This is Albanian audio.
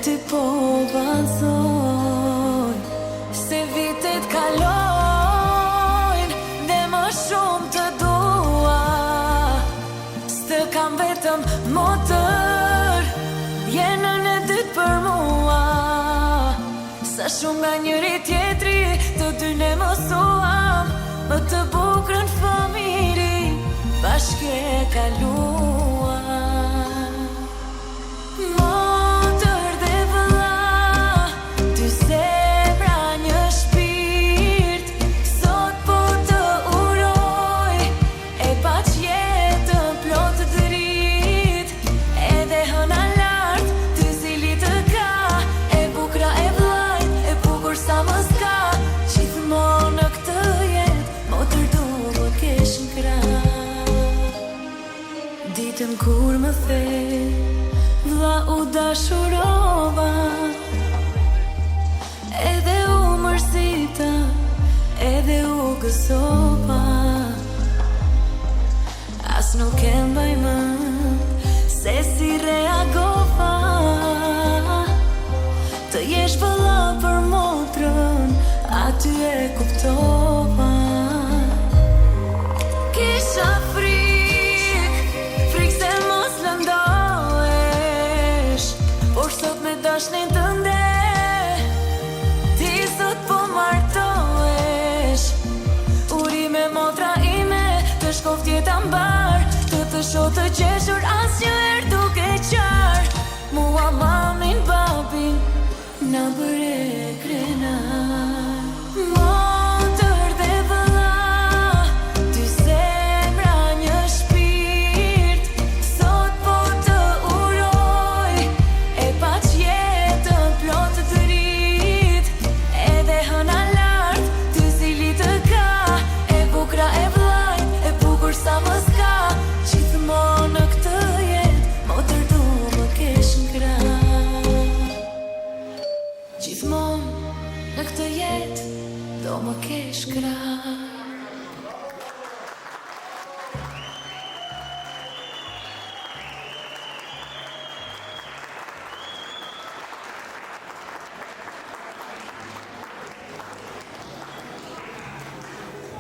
ty po vazhdoj, se vitet kalojnë dhe më shumë të dua. S'të kam vetëm motër, jenën e dytë për mua. Sa shumë nga njëri tjetri, të dy ne mësuam më të bukrën familji bashkë e kaluam. Motër dhe vëlla, dy zemra një shpirt, sot po të uroj e paç jetën plot dritë, edhe hëna lart ty zili të ka, e bukra e vllajt, e bukur sa më s'ka, gjithmonë në këtë jetë motër du më kesh n'krah. Ditën kur më the vlla u dashurova, edhe u mërzita, edhe u gëzova. As nuk e mbaj mend se si reagova, të jesh vëlla për motrën, aty e kuptova. Kisha frikë se mos lëndohesh, por sot me dashnin tënde ti sot po martohesh. Uri me motra ime, të shkoft jeta mbar, të shoh të qeshur asnjëherë duke qar. Mua mamin, babin na bëre